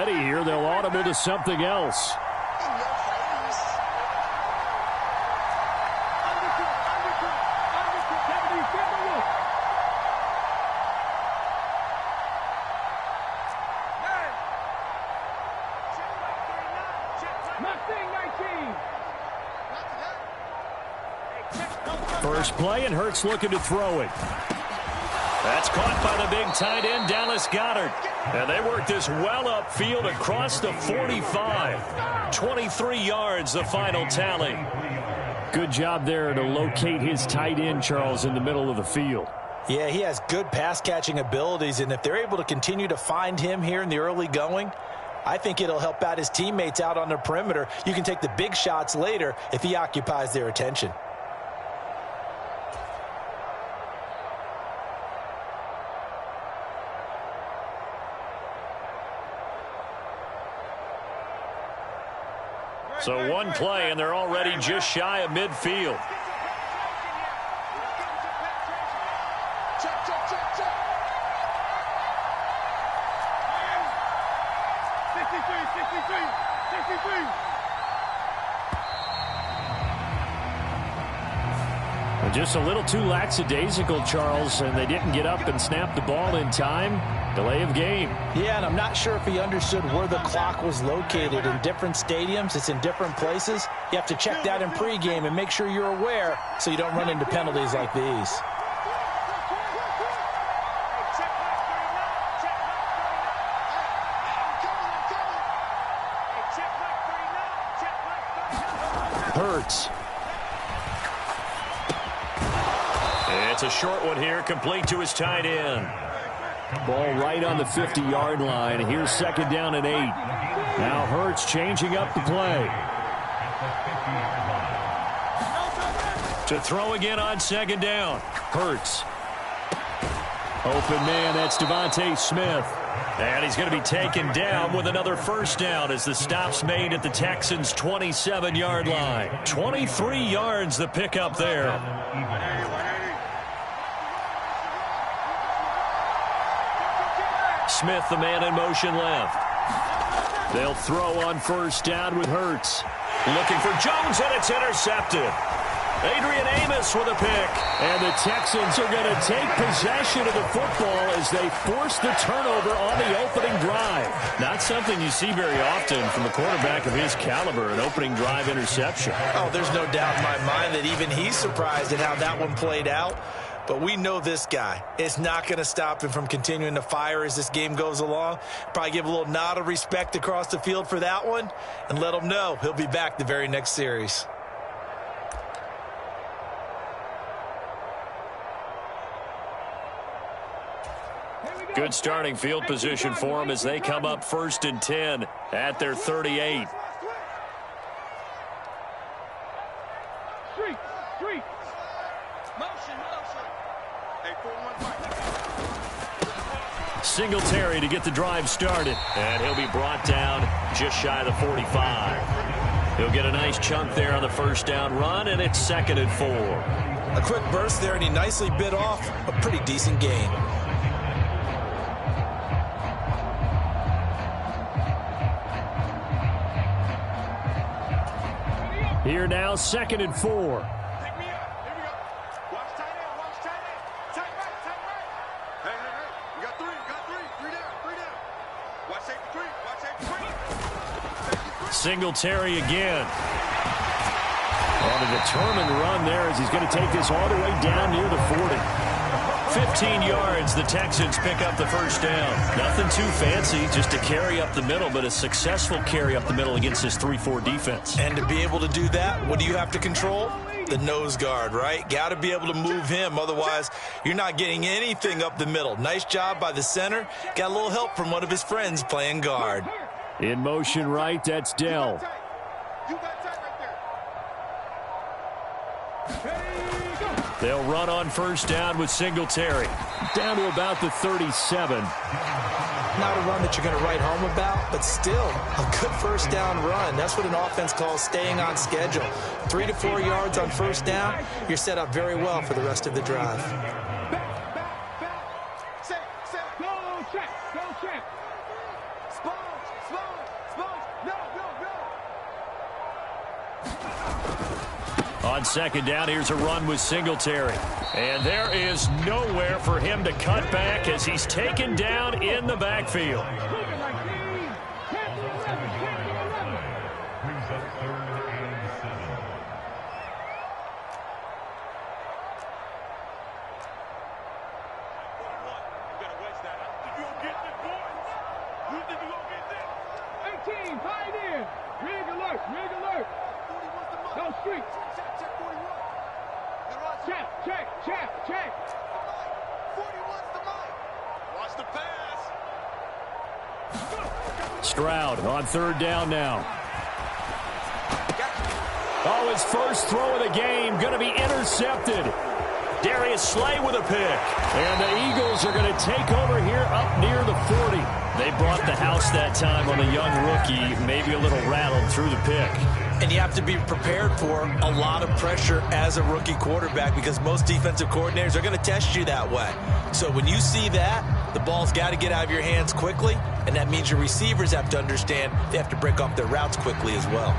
ready here. They'll audible to something else. First play, and Hurts looking to throw it. That's caught by the big tight end, Dallas Goedert. And they work this well upfield across the 45. 23 yards, the final tally. Good job there to locate his tight end, Charles, in the middle of the field. Yeah, he has good pass-catching abilities, and if they're able to continue to find him here in the early going, I think it'll help out his teammates out on the perimeter. You can take the big shots later if he occupies their attention. So one play, and they're already just shy of midfield. Just a little too lackadaisical, Charles, and they didn't get up and snap the ball in time. Delay of game. Yeah, and I'm not sure if he understood where the clock was located. In different stadiums, it's in different places. You have to check that in pregame and make sure you're aware so you don't run into penalties like these. Hurts. It's a short one here, complete to his tight end. Ball right on the 50-yard line. Here's second down and 8. Now Hurts changing up the play. To throw again on second down. Hurts. Open man, that's Devontae Smith. And he's going to be taken down with another first down as the stop's made at the Texans' 27-yard line. 23 yards the pickup there. Smith, the man in motion left. They'll throw on first down with Hurts. Looking for Jones, and it's intercepted. Adrian Amos with a pick. And the Texans are going to take possession of the football as they force the turnover on the opening drive. Not something you see very often from a quarterback of his caliber, an opening drive interception. Oh, there's no doubt in my mind that even he's surprised at how that one played out. But we know this guy. It's not going to stop him from continuing to fire as this game goes along. Probably give a little nod of respect across the field for that one and let him know he'll be back the very next series. Good starting field position for them as they come up 1st and 10 at their 38. Singletary to get the drive started. And he'll be brought down just shy of the 45. He'll get a nice chunk there on the first down run, and it's 2nd and 4. A quick burst there, and he nicely bit off a pretty decent gain. Here now, 2nd and 4. Singletary again. On a determined run there as he's going to take this all the way down near the 40. 15 yards, the Texans pick up the first down. Nothing too fancy, just a carry up the middle, but a successful carry up the middle against this 3-4 defense. And to be able to do that, what do you have to control? The nose guard, right? Got to be able to move him. Otherwise, you're not getting anything up the middle. Nice job by the center. Got a little help from one of his friends playing guard. In motion right, that's Dell. They'll run on first down with Singletary. Down to about the 37. Not a run that you're going to write home about, but still a good first down run. That's what an offense calls staying on schedule. 3 to 4 yards on first down, you're set up very well for the rest of the drive. On second down, here's a run with Singletary. And there is nowhere for him to cut back as he's taken down in the backfield. Stroud on third down now. Oh, his first throw of the game going to be intercepted. Darius Slay with a pick. And the Eagles are going to take over here up near the 40. They brought the house that time on the young rookie, maybe a little rattled through the pick. And you have to be prepared for a lot of pressure as a rookie quarterback because most defensive coordinators are going to test you that way. So when you see that, the ball's got to get out of your hands quickly, and that means your receivers have to understand they have to break off their routes quickly as well.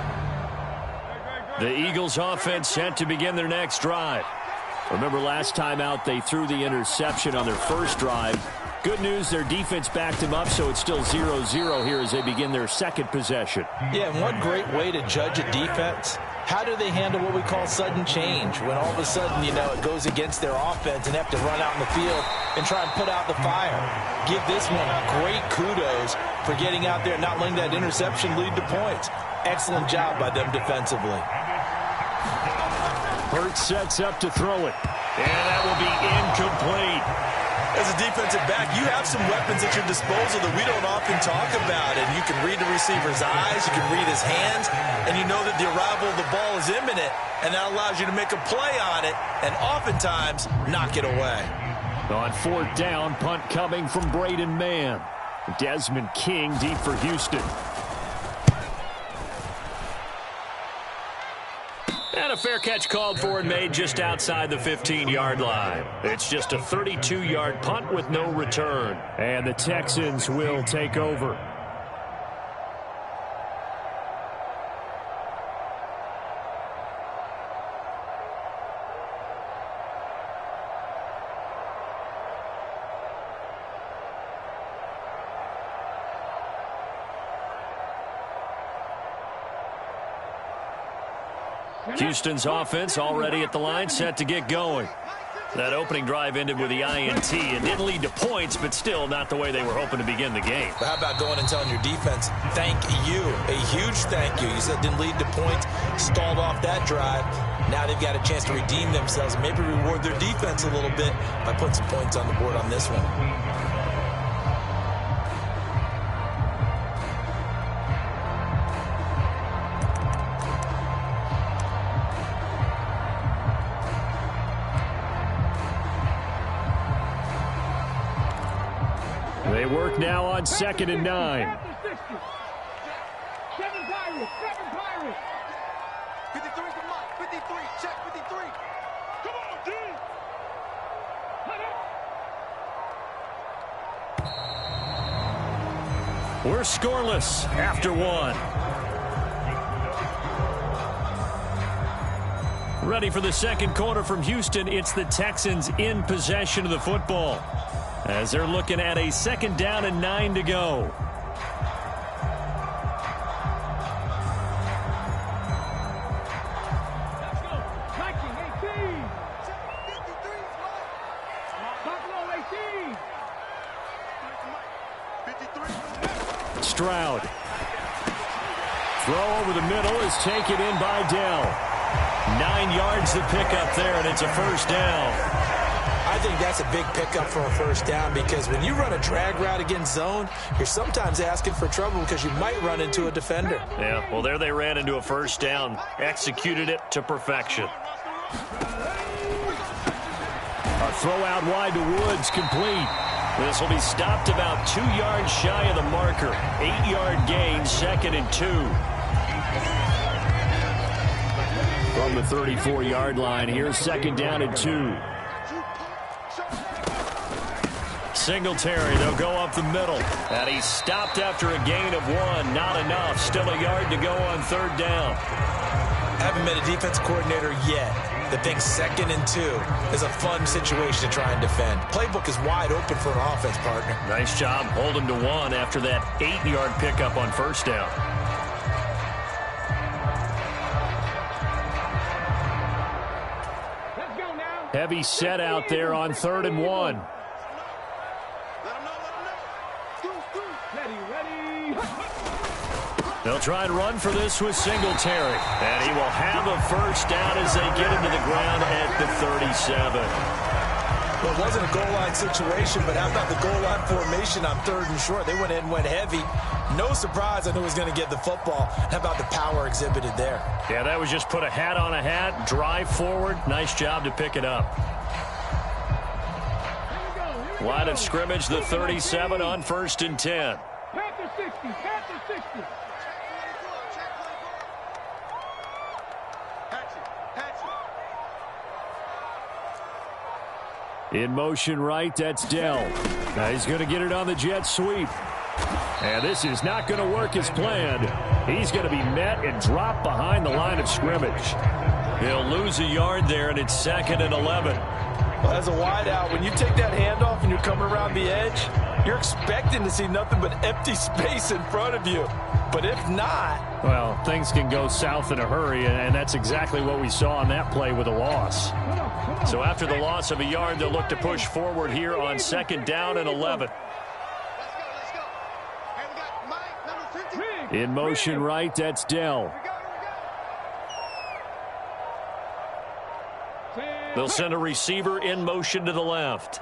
The Eagles offense set to begin their next drive. Remember last time out they threw the interception on their first drive. Good news, their defense backed him up, so it's still 0-0 here as they begin their second possession. Yeah, and one great way to judge a defense, how do they handle what we call sudden change? When all of a sudden, you know, it goes against their offense and they have to run out in the field and try and put out the fire. Give this one great kudos for getting out there and not letting that interception lead to points. Excellent job by them defensively. Hurts sets up to throw it. And that will be incomplete. As a defensive back, you have some weapons at your disposal that we don't often talk about. And you can read the receiver's eyes, you can read his hands, and you know that the arrival of the ball is imminent, and that allows you to make a play on it and oftentimes knock it away. On fourth down, punt coming from Braden Mann. Desmond King deep for Houston. And a fair catch called for and made just outside the 15-yard line. It's just a 32-yard punt with no return. And the Texans will take over. Houston's offense already at the line, set to get going. That opening drive ended with the INT. It didn't lead to points, but still not the way they were hoping to begin the game. But how about going and telling your defense, thank you, a huge thank you. You said it didn't lead to points, stalled off that drive. Now they've got a chance to redeem themselves, maybe reward their defense a little bit by putting some points on the board on this one. They work now on 2nd and 9. 7 Pirates. 53 for Mike. 53. Check 53. Come on, D. We're scoreless after one. Ready for the second quarter from Houston. It's the Texans in possession of the football, as they're looking at a 2nd down and 9 to go. Let's go. Viking 18. Buffalo 18. Stroud. Throw over the middle is taken in by Dell. 9 yards to pick up there, and it's a first down. I think that's a big pickup for a first down because when you run a drag route against zone, you're sometimes asking for trouble because you might run into a defender. Yeah, well, there they ran into a first down. Executed it to perfection. A throw out wide to Woods, complete. This will be stopped about 2 yards shy of the marker. 8-yard gain, 2nd and 2. From the 34-yard line, here's 2nd down and 2. Singletary, they'll go up the middle. And he's stopped after a gain of 1. Not enough. Still a yard to go on 3rd down. haven't met a defense coordinator yet that thinks 2nd and 2 is a fun situation to try and defend. Playbook is wide open for an offense, partner. Nice job holding to 1 after that 8-yard pickup on first down. Let's go now. Heavy set out there on 3rd and 1. They'll try and run for this with Singletary. And he will have a first down as they get him to the ground at the 37. Well, it wasn't a goal line situation, but how about the goal line formation on 3rd and short? They went in and went heavy. No surprise I knew he was going to get the football. How about the power exhibited there? Yeah, that was just put a hat on a hat, drive forward. Nice job to pick it up. Line of scrimmage, the 37 on 1st and 10. Panther 60, Panther 60. In motion right, that's Dell. Now he's going to get it on the jet sweep. And this is not going to work as planned. He's going to be met and dropped behind the line of scrimmage. He'll lose a yard there, and it's 2nd and 11. Well, as a wideout, when you take that handoff and you're coming around the edge, you're expecting to see nothing but empty space in front of you. But if not... Well, things can go south in a hurry, and that's exactly what we saw on that play with a loss. So after the loss of a yard, they'll look to push forward here on 2nd down and 11. In motion right, that's Dell. They'll send a receiver in motion to the left.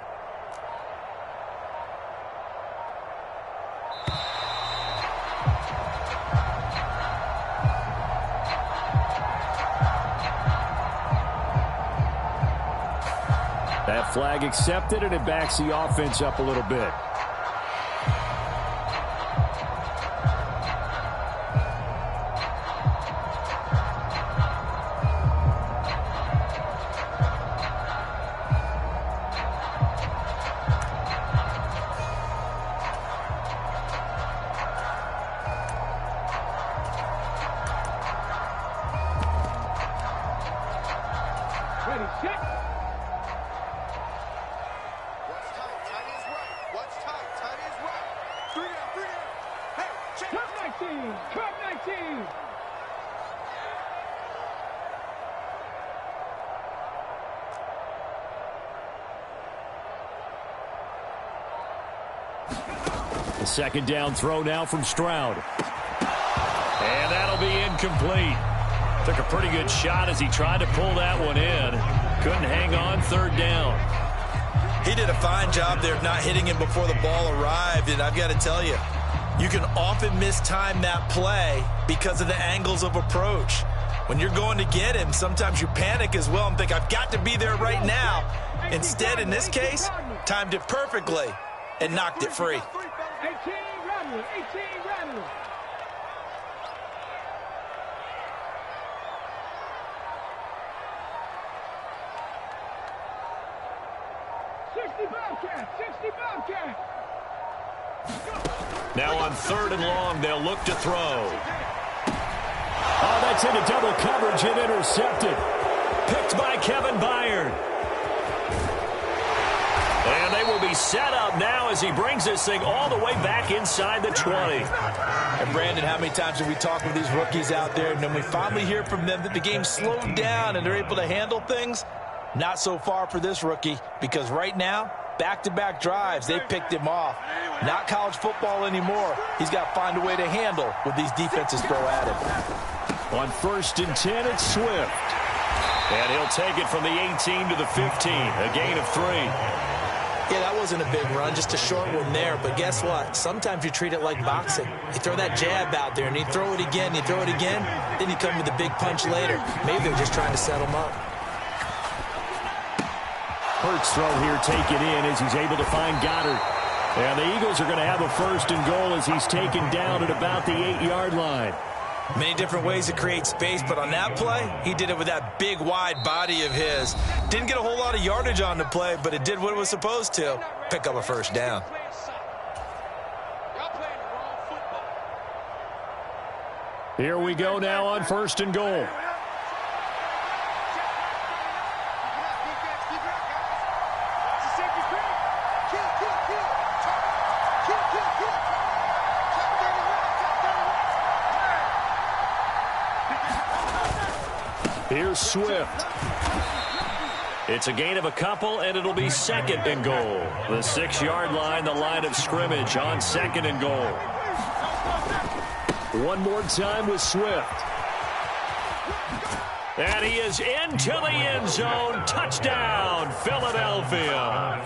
That flag accepted, and it backs the offense up a little bit. Ready, set. Cut 19. The 2nd down throw now from Stroud. And that'll be incomplete. Took a pretty good shot as he tried to pull that one in. Couldn't hang on 3rd down. He did a fine job there of not hitting him before the ball arrived, and I've got to tell you, you can often mistime that play because of the angles of approach. When you're going to get him, sometimes you panic as well and think, I've got to be there right now. Instead, in this case, timed it perfectly and knocked it free. 18 Rattler, 18 Rattler. Now on 3rd and long, they'll look to throw. Oh, that's into double coverage and intercepted. Picked by Kevin Byard. And they will be set up now as he brings this thing all the way back inside the 20. And Brandon, how many times have we talked with these rookies out there, and then we finally hear from them that the game slowed down and they're able to handle things? Not so far for this rookie, because right now, back-to-back drives, they picked him off. Not college football anymore. He's got to find a way to handle what these defenses throw at him. On 1st and 10, it's Swift. And he'll take it from the 18 to the 15, a gain of 3. Yeah, that wasn't a big run, just a short one there. But guess what? Sometimes you treat it like boxing. You throw that jab out there, and you throw it again, you throw it again, then you come with a big punch later. Maybe they're just trying to set him up. Hurts throw here taken in as he's able to find Goddard. And the Eagles are going to have a 1st and goal as he's taken down at about the 8-yard line. Many different ways to create space, but on that play, he did it with that big, wide body of his. Didn't get a whole lot of yardage on the play, but it did what it was supposed to. Pick up a 1st down. Here we go now on 1st and goal. Here's Swift. It's a gain of a couple, and it'll be 2nd and goal. The 6-yard line, the line of scrimmage on 2nd and goal. One more time with Swift. And he is into the end zone. Touchdown, Philadelphia.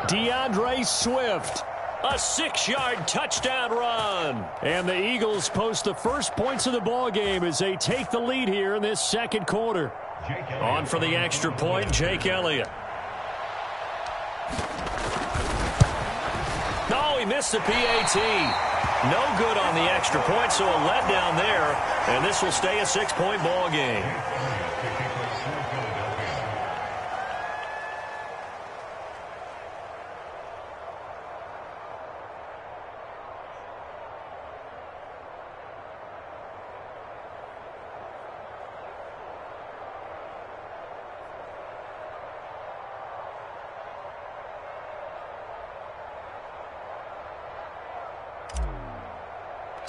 DeAndre Swift. A 6-yard touchdown run. And the Eagles post the first points of the ball game as they take the lead here in this second quarter. On for the extra point, Jake Elliott. No, he missed the PAT. No good on the extra point, so a letdown there. And this will stay a 6-point ball game.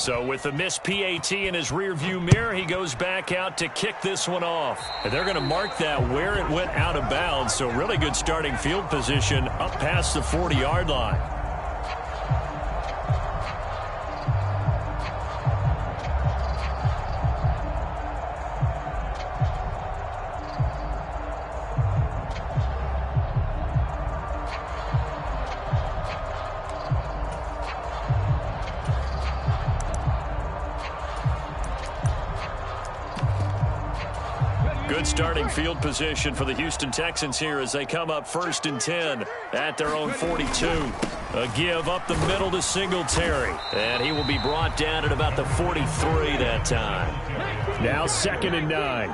So with the missed PAT in his rearview mirror, he goes back out to kick this one off. And they're going to mark that where it went out of bounds. So really good starting field position up past the 40-yard line. Good starting field position for the Houston Texans here as they come up 1st and 10 at their own 42. A give up the middle to Singletary. And he will be brought down at about the 43 that time. Now 2nd and 9.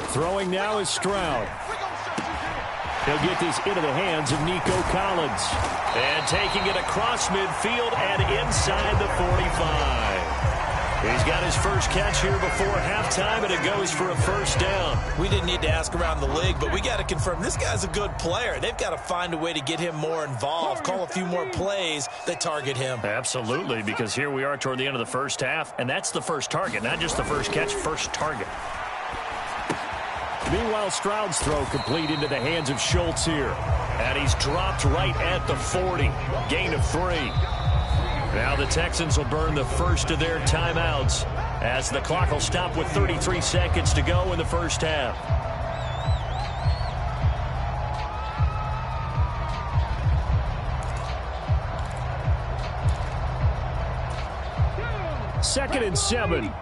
Throwing now is Stroud. He'll get this into the hands of Nico Collins. And taking it across midfield and inside the 45. He's got his first catch here before halftime, and it goes for a first down. We didn't need to ask around the league, but we got to confirm this guy's a good player. They've got to find a way to get him more involved, call a few more plays that target him. Absolutely, because here we are toward the end of the first half, and that's the first target, not just the first catch, first target. Meanwhile, Stroud's throw complete into the hands of Schultz here. And he's dropped right at the 40. Gain of 3. Now the Texans will burn the first of their timeouts as the clock will stop with 33 seconds to go in the first half. Second and 7.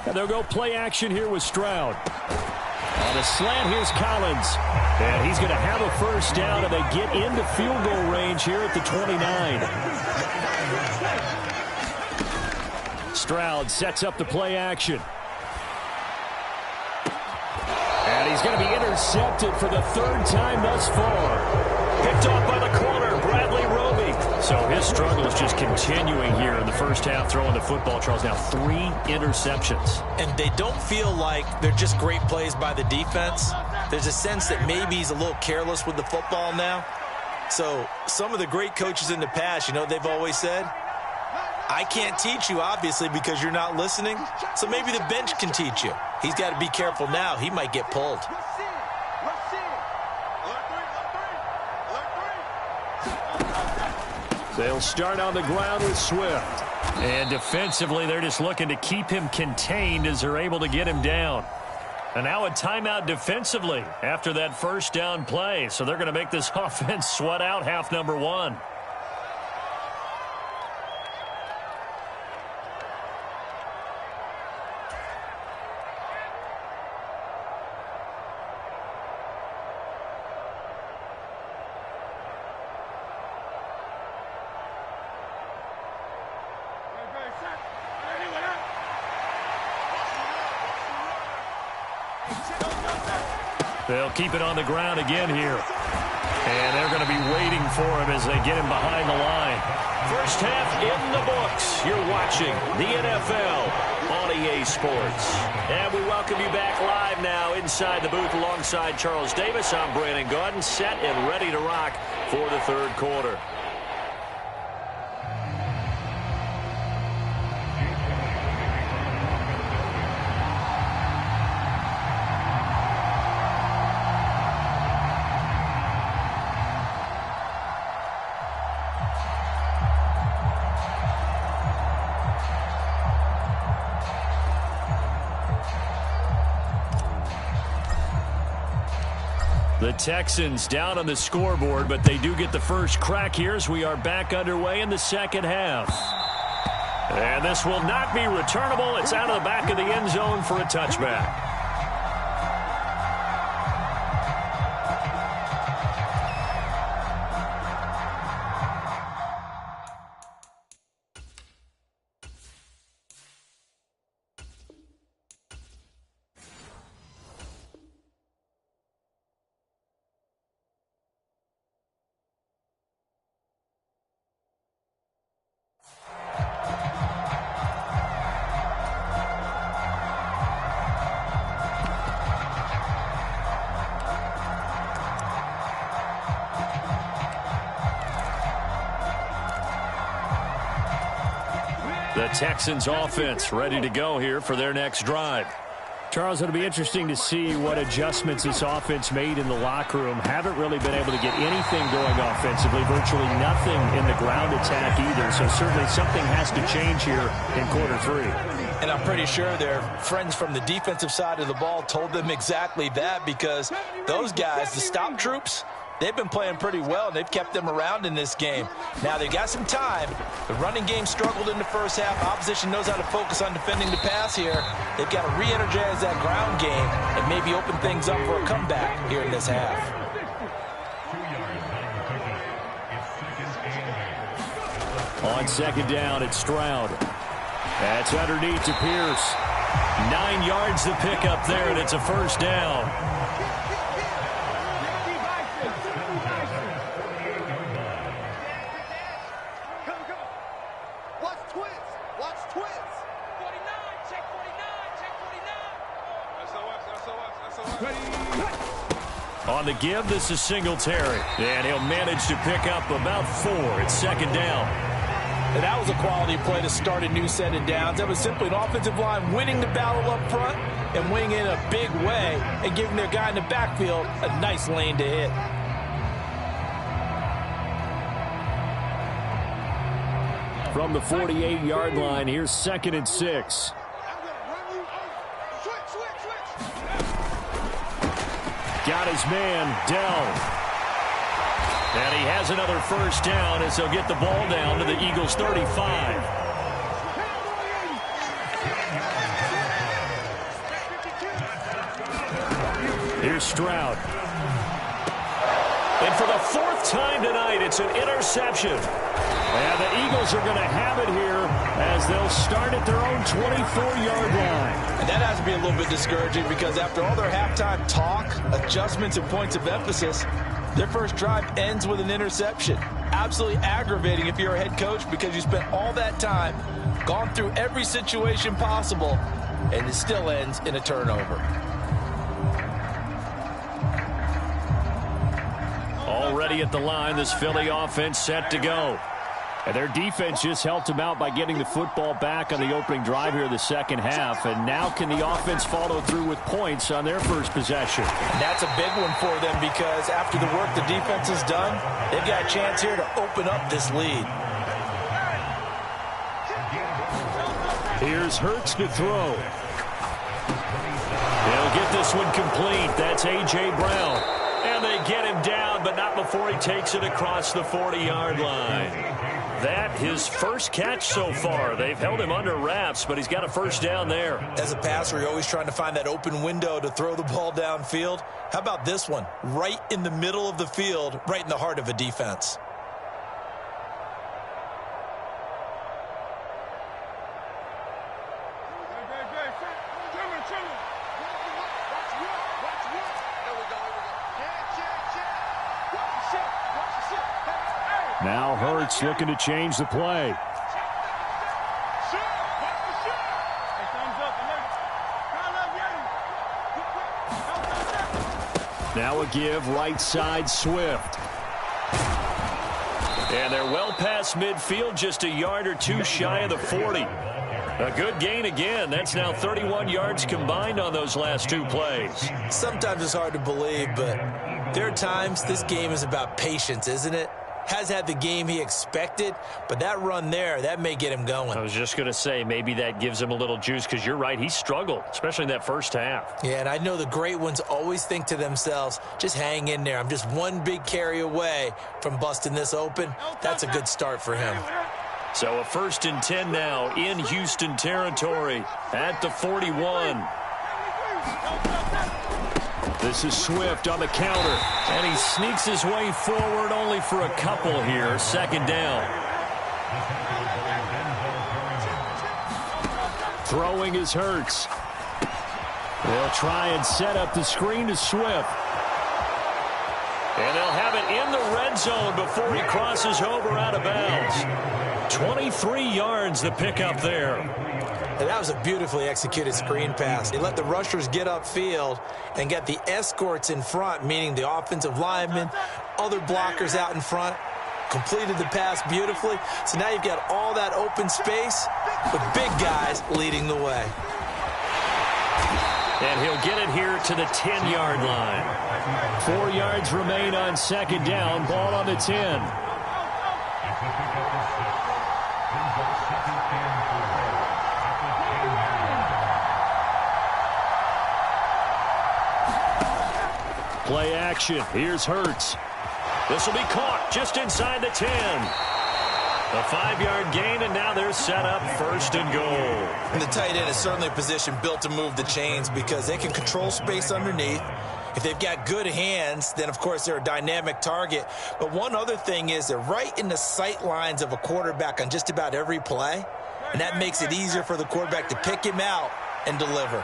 And they'll go play action here with Stroud. On a slant, here's Collins. And he's going to have a first down, and they get into field goal range here at the 29. Stroud sets up the play action. And he's going to be intercepted for the 3rd time thus far. Picked off by the corner, Bradley Roby. So his struggle is just continuing here in the first half, throwing the football. Charles, now 3 interceptions. And they don't feel like they're just great plays by the defense. There's a sense that maybe he's a little careless with the football now. So some of the great coaches in the past, you know, they've always said, I can't teach you, obviously, because you're not listening. So maybe the bench can teach you. He's got to be careful now. He might get pulled. They'll start on the ground with Swift. And defensively, they're just looking to keep him contained as they're able to get him down. And now a timeout defensively after that first down play. So they're going to make this offense sweat out half number 1. They'll keep it on the ground again here. And they're going to be waiting for him as they get him behind the line. First half in the books. You're watching the NFL on EA Sports. And we welcome you back live now inside the booth alongside Charles Davis. I'm Brandon Gaudin, set and ready to rock for the third quarter. The Texans down on the scoreboard, but they do get the first crack here as we are back underway in the second half. And this will not be returnable. It's out of the back of the end zone for a touchback. The Texans offense ready to go here for their next drive. Charles, it'll be interesting to see what adjustments this offense made in the locker room. Haven't really been able to get anything going offensively, virtually nothing in the ground attack either. So certainly something has to change here in quarter three. And I'm pretty sure their friends from the defensive side of the ball told them exactly that, because those guys, the stop troops, they've been playing pretty well, and they've kept them around in this game. Now, they've got some time. The running game struggled in the first half. Opposition knows how to focus on defending the pass here. They've got to re-energize that ground game and maybe open things up for a comeback here in this half. On second down, it's Stroud. That's underneath to Pierce. 9 yards to pick up there, and it's a first down. On the give, this is Singletary. And he'll manage to pick up about 4. It's second down. And that was a quality play to start a new set of downs. That was simply an offensive line winning the battle up front and winning in a big way and giving their guy in the backfield a nice lane to hit. From the 48-yard line, here's 2nd and 6. Got his man, Dell. And he has another first down as he'll get the ball down to the Eagles' 35. Here's Stroud. And for the 4th time tonight, it's an interception. And the Eagles are going to have it here as they'll start at their own 24-yard line. And that has to be a little bit discouraging, because after all their halftime talk, adjustments, and points of emphasis, their first drive ends with an interception. Absolutely aggravating if you're a head coach, because you spent all that time, gone through every situation possible, and it still ends in a turnover. Already at the line, this Philly offense set to go. And their defense just helped them out by getting the football back on the opening drive here in the second half. And now can the offense follow through with points on their first possession? And that's a big one for them, because after the work the defense has done, they've got a chance here to open up this lead. Here's Hurts to throw. They'll get this one complete. That's A.J. Brown. And they get him down, but not before he takes it across the 40-yard line. That his first catch so far. They've held him under wraps, but he's got a first down there. As a passer, you're always trying to find that open window to throw the ball downfield. How about this one? Right in the middle of the field, right in the heart of a defense. Now Hurts looking to change the play. Now a give right side Swift. And they're well past midfield, just a yard or two shy of the 40. A good gain again. That's now 31 yards combined on those last two plays. Sometimes it's hard to believe, but there are times this game is about patience, isn't it? Has had the game he expected, but that run there, that may get him going. I was just going to say, maybe that gives him a little juice, because you're right, he struggled, especially in that first half. Yeah, and I know the great ones always think to themselves, just hang in there. I'm just one big carry away from busting this open. That's a good start for him. So a 1st and 10 now in Houston territory at the 41. This is Swift on the counter, and he sneaks his way forward only for a couple here. 2nd down. Throwing is Hurts. They'll try and set up the screen to Swift. And they'll have it in the red zone before he crosses over out of bounds. 23 yards the pickup there. And that was a beautifully executed screen pass. He let the rushers get upfield and get the escorts in front, meaning the offensive linemen, other blockers out in front, completed the pass beautifully. So now you've got all that open space with big guys leading the way. And he'll get it here to the 10-yard line. 4 yards remain on 2nd down. Ball on the 10. Play action. Here's Hurts. This will be caught just inside the 10. A 5-yard gain, and now they're set up 1st and goal. And the tight end is certainly a position built to move the chains because they can control space underneath. If they've got good hands, then, of course, they're a dynamic target. But one other thing is they're right in the sight lines of a quarterback on just about every play, and that makes it easier for the quarterback to pick him out and deliver.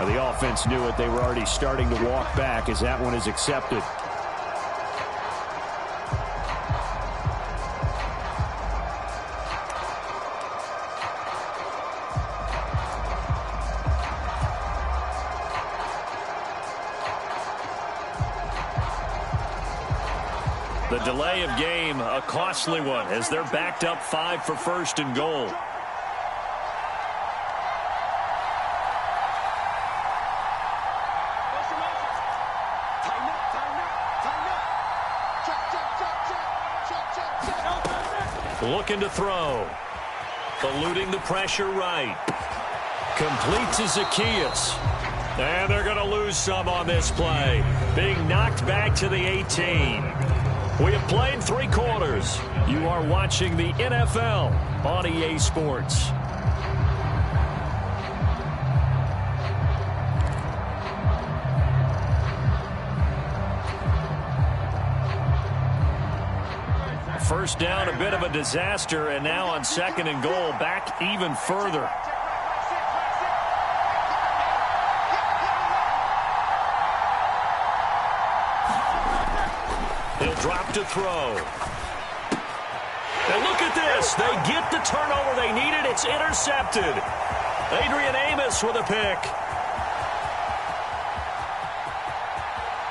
The offense knew it. They were already starting to walk back as that one is accepted. The delay of game, a costly one, as they're backed up 5 for 1st and goal. Looking to throw. Eluding the pressure right. Complete to Zacchaeus. And they're going to lose some on this play. Being knocked back to the 18. We have played 3 quarters. You are watching the NFL on EA Sports. First down, a bit of a disaster, and now on 2nd and goal, back even further. He'll drop to throw. And look at this. They get the turnover they needed. It's intercepted. Adrian Amos with a pick.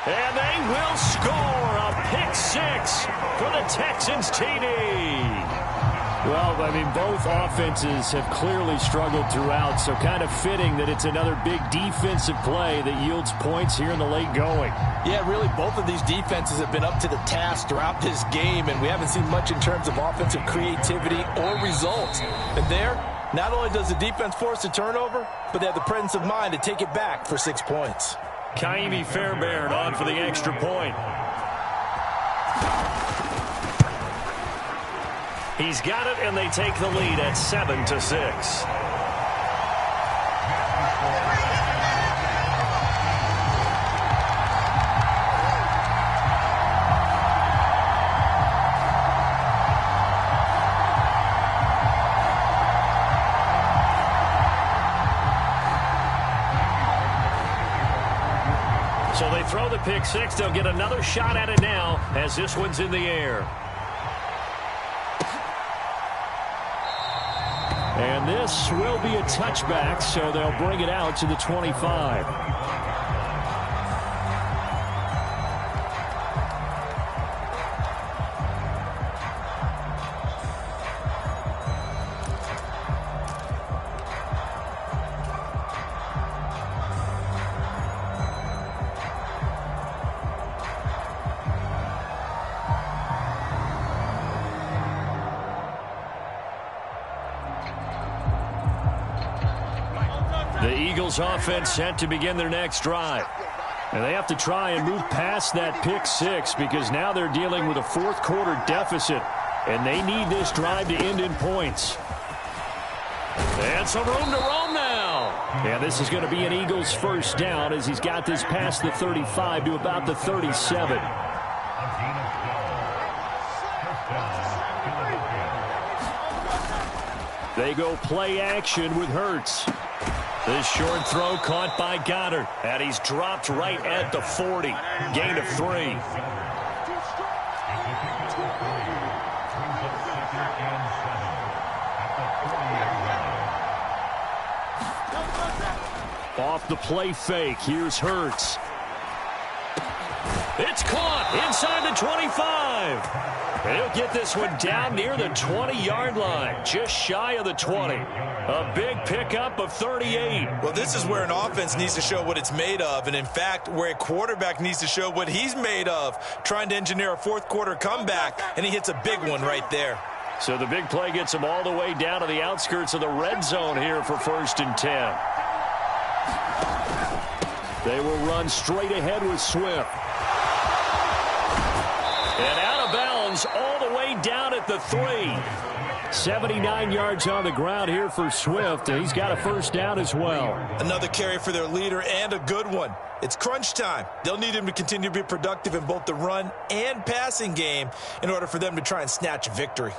And they will score a pick 6 for the Texans TD. Well, I mean, both offenses have clearly struggled throughout, so kind of fitting that it's another big defensive play that yields points here in the late going. Yeah, really, both of these defenses have been up to the task throughout this game, and we haven't seen much in terms of offensive creativity or results. And there, not only does the defense force a turnover, but they have the presence of mind to take it back for 6 points. Kaimi Fairbairn on for the extra point. He's got it, and they take the lead at 7-6. pick six. They'll get another shot at it now as this one's in the air. And this will be a touchback, so they'll bring it out to the 25. The Eagles offense set to begin their next drive. And they have to try and move past that pick six because now they're dealing with a fourth quarter deficit. And they need this drive to end in points. And some room to roam now. And this is going to be an Eagles first down as he's got this past the 35 to about the 37. They go play action with Hurts. This short throw caught by Goddard. And he's dropped right at the 40. Gain of 3. Off the play fake. Here's Hurts. It's caught inside the 25. He'll get this one down near the 20-yard line, just shy of the 20. A big pickup of 38. Well, this is where an offense needs to show what it's made of, and in fact, where a quarterback needs to show what he's made of, trying to engineer a fourth quarter comeback, and he hits a big one right there. So the big play gets him all the way down to the outskirts of the red zone here for 1st and 10. They will run straight ahead with Swift. And out of bounds all the way down at the 3. 79 yards on the ground here for Swift, and he's got a first down as well. Another carry for their leader, and a good one. It's crunch time. They'll need him to continue to be productive in both the run and passing game in order for them to try and snatch a victory.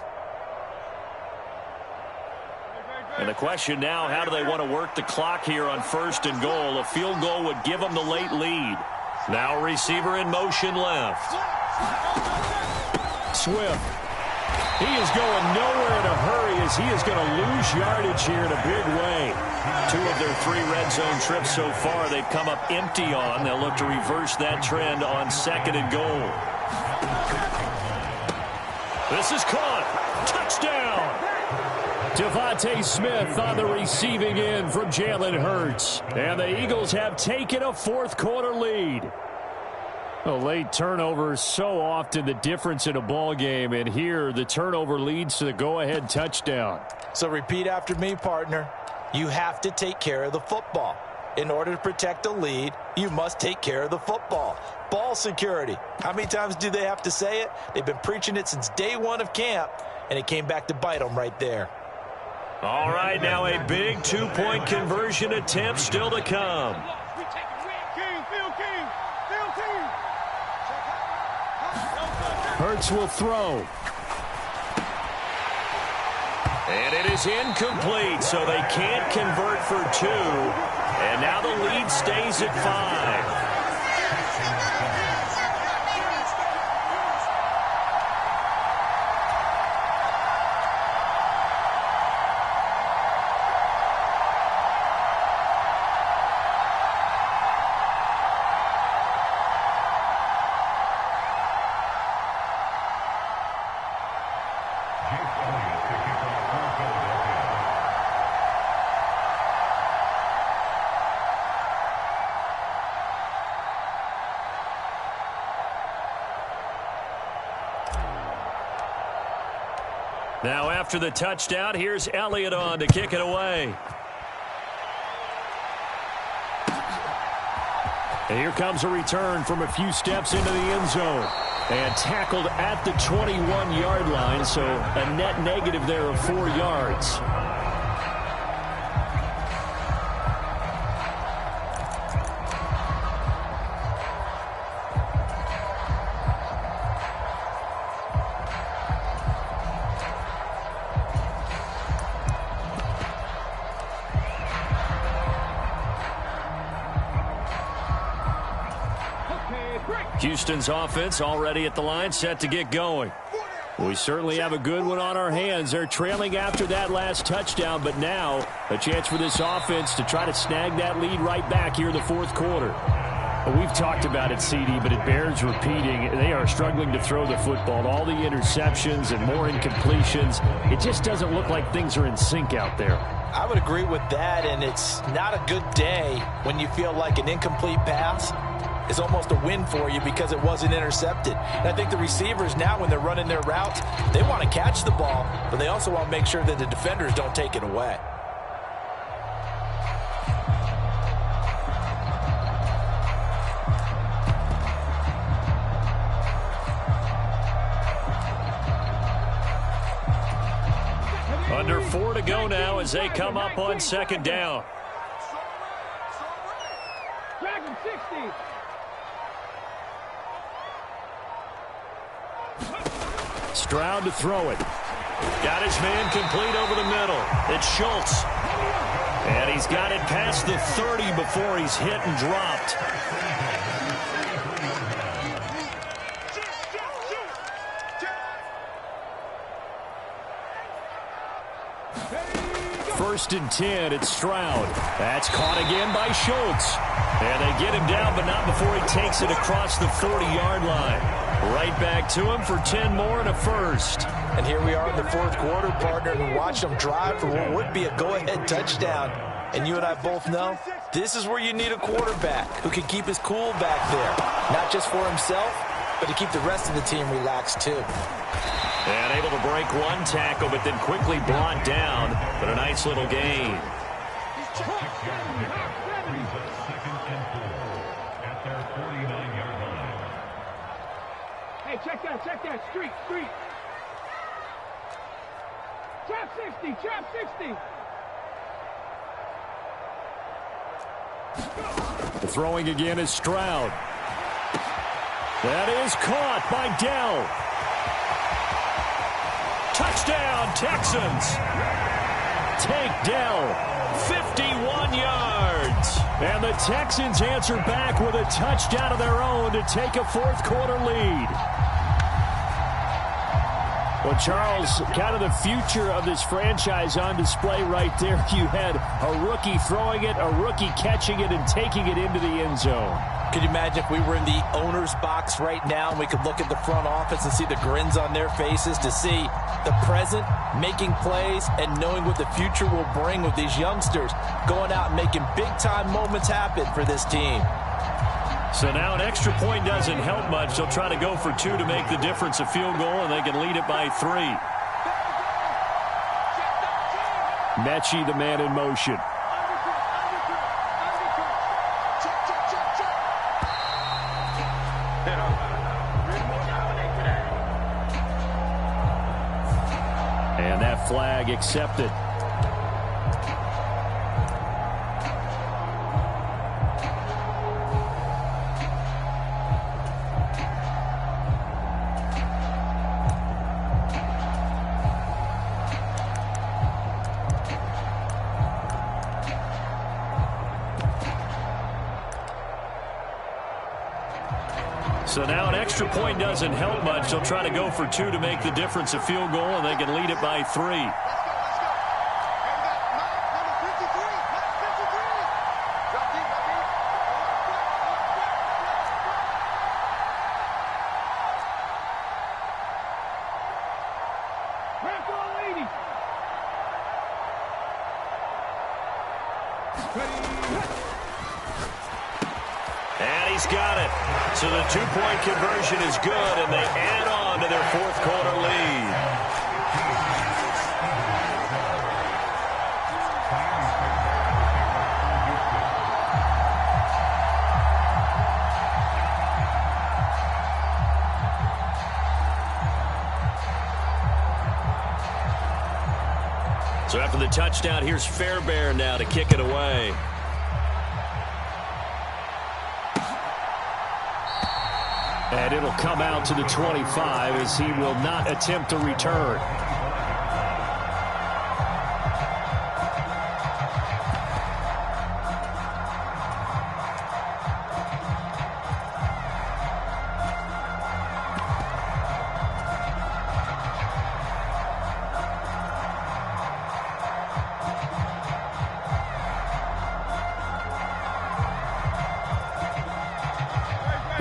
And the question now, how do they want to work the clock here on 1st and goal? A field goal would give them the late lead. Now receiver in motion left. Swift. He is going nowhere in a hurry as he is going to lose yardage here in a big way. 2 of their 3 red zone trips so far they've come up empty on. They'll look to reverse that trend on 2nd and goal. This is caught. Touchdown. Devontae Smith on the receiving end from Jalen Hurts. And the Eagles have taken a fourth quarter lead. A late turnover is so often the difference in a ball game, and here the turnover leads to the go-ahead touchdown. So repeat after me, partner. You have to take care of the football. In order to protect a lead, you must take care of the football. Ball security. How many times do they have to say it? They've been preaching it since day 1 of camp, and it came back to bite them right there. All right, now a big 2-point conversion attempt still to come. Hurts will throw. And it is incomplete, so they can't convert for 2. And now the lead stays at 5. Now after the touchdown, here's Elliott on to kick it away. And here comes a return from a few steps into the end zone. And tackled at the 21-yard line, so a net negative there of 4 yards. Houston's offense already at the line, set to get going. We certainly have a good one on our hands. They're trailing after that last touchdown, but now a chance for this offense to try to snag that lead right back here in the fourth quarter. Well, we've talked about it, CD, but it bears repeating. They are struggling to throw the football. All the interceptions and more incompletions. It just doesn't look like things are in sync out there. I would agree with that, and it's not a good day when you feel like an incomplete pass is almost a win for you because it wasn't intercepted. And I think the receivers now, when they're running their routes, they want to catch the ball, but they also want to make sure that the defenders don't take it away. Under 4 to go now as they come up on second down. Dragon 60. Stroud to throw it. Got his man complete over the middle. It's Schultz. And he's got it past the 30 before he's hit and dropped. First and 10, it's Stroud. That's caught again by Schultz. And they get him down, but not before he takes it across the 40-yard line. Right back to him for 10 more and a first. And here we are in the fourth quarter, partner, and watch them drive for what would be a go-ahead touchdown. And you and I both know this is where you need a quarterback who can keep his cool back there. Not just for himself, but to keep the rest of the team relaxed too. And able to break one tackle, but then quickly brought down. But a nice little gain. Hey, check that. Street. Trap 60. The throwing again is Stroud. That is caught by Dell. Touchdown, Texans. Take Dell, 51 yards. And the Texans answer back with a touchdown of their own to take a fourth quarter lead. Well, Charles, kind of the future of this franchise on display right there. You had a rookie throwing it, a rookie catching it, and taking it into the end zone. Could you imagine if we were in the owner's box right now and we could look at the front office and see the grins on their faces, to see the present making plays and knowing what the future will bring with these youngsters going out and making big-time moments happen for this team. So now an extra point doesn't help much. They'll try to go for 2 to make the difference a field goal, and they can lead it by 3. Mechie, the man in motion. And that flag accepted. So now an extra point doesn't help much. They'll try to go for 2 to make the difference a field goal, and they can lead it by 3. And he's got it. So the 2-point conversion is good, and they add on to their fourth quarter lead. So after the touchdown, here's Fairbairn now to kick it away. And it'll come out to the 25 as he will not attempt a return.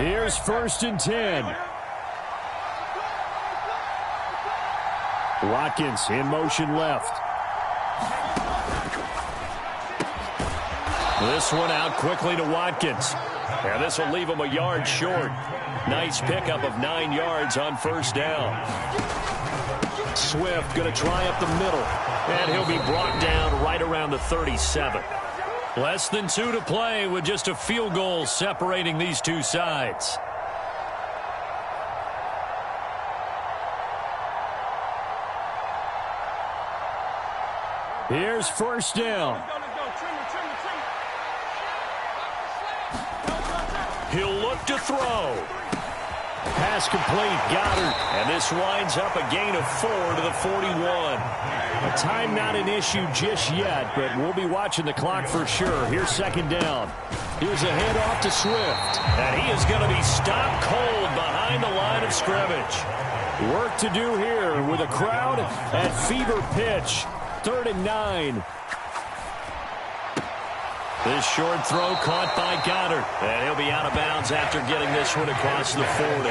Here's 1st and 10. Watkins in motion left. This one out quickly to Watkins. And this will leave him a yard short. Nice pickup of 9 yards on 1st down. Swift going to try up the middle. And he'll be brought down right around the 37. Less than 2 to play with just a field goal separating these two sides. Here's 1st down. He'll look to throw. Pass complete, Goddard. And this winds up a gain of 4 to the 41. A time not an issue just yet, but we'll be watching the clock for sure. Here's 2nd down. Here's a handoff to Swift. And he is going to be stopped cold behind the line of scrimmage. Work to do here with a crowd at fever pitch. 3rd and 9. This short throw caught by Goddard. And he'll be out of bounds after getting this one across the 40.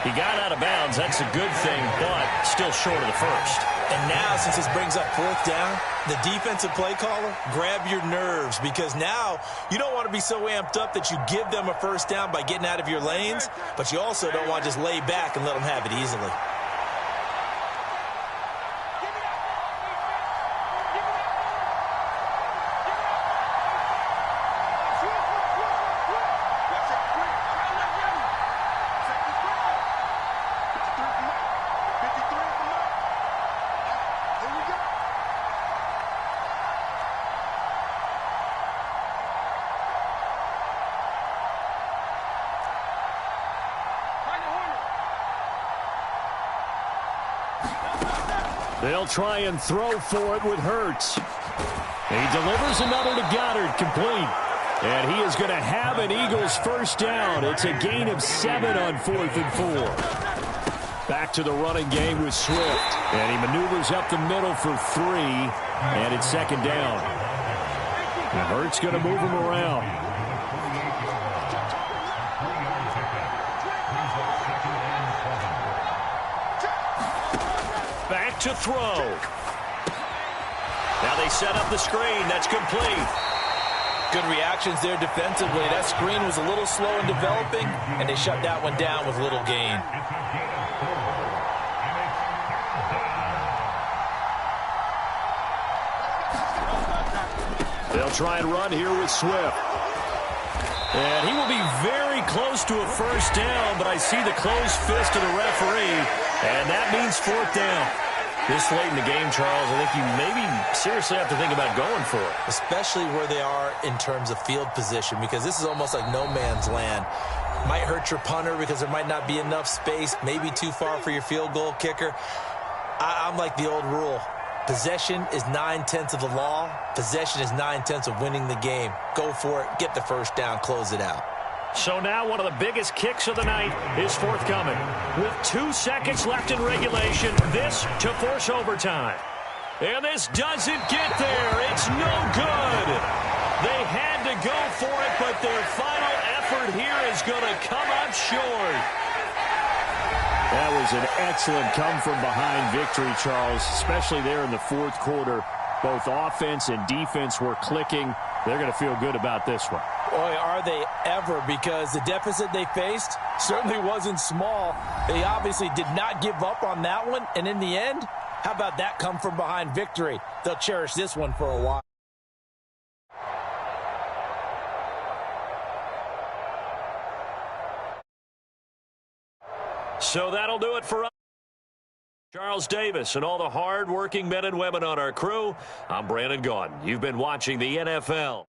He got out of bounds. That's a good thing, but still short of the 1st. And now, since this brings up 4th down, the defensive play caller, grab your nerves, because now you don't want to be so amped up that you give them a 1st down by getting out of your lanes, but you also don't want to just lay back and let them have it easily. They'll try and throw for it with Hurts. He delivers another to Goddard, complete. And he is going to have an Eagles 1st down. It's a gain of 7 on 4th and 4. Back to the running game with Swift. And he maneuvers up the middle for 3. And it's 2nd down. And Hurts going to move him around. Back to throw. Now they set up the screen. That's complete. Good reactions there defensively. That screen was a little slow in developing, and they shut that one down with little gain. They'll try and run here with Swift. And he will be very close to a 1st down, but I see the closed fist of the referee, and that means 4th down. This late in the game, Charles, I think you maybe seriously have to think about going for it. Especially where they are in terms of field position, because this is almost like no man's land. Might hurt your punter because there might not be enough space, maybe too far for your field goal kicker. I'm like the old rule. Possession is 9/10 of the law. Possession is 9/10 of winning the game. Go for it. Get the 1st down. Close it out. So now one of the biggest kicks of the night is forthcoming. With 2 seconds left in regulation, this to force overtime. And this doesn't get there. It's no good. They had to go for it, but their final effort here is going to come up short. That was an excellent come-from-behind victory, Charles, especially there in the 4th quarter. Both offense and defense were clicking. They're going to feel good about this one. Boy, are they ever, because the deficit they faced certainly wasn't small. They obviously did not give up on that one, and in the end, how about that come-from-behind victory? They'll cherish this one for a while. So that'll do it for us. Charles Davis and all the hard-working men and women on our crew. I'm Brandon Gaudin. You've been watching the NFL.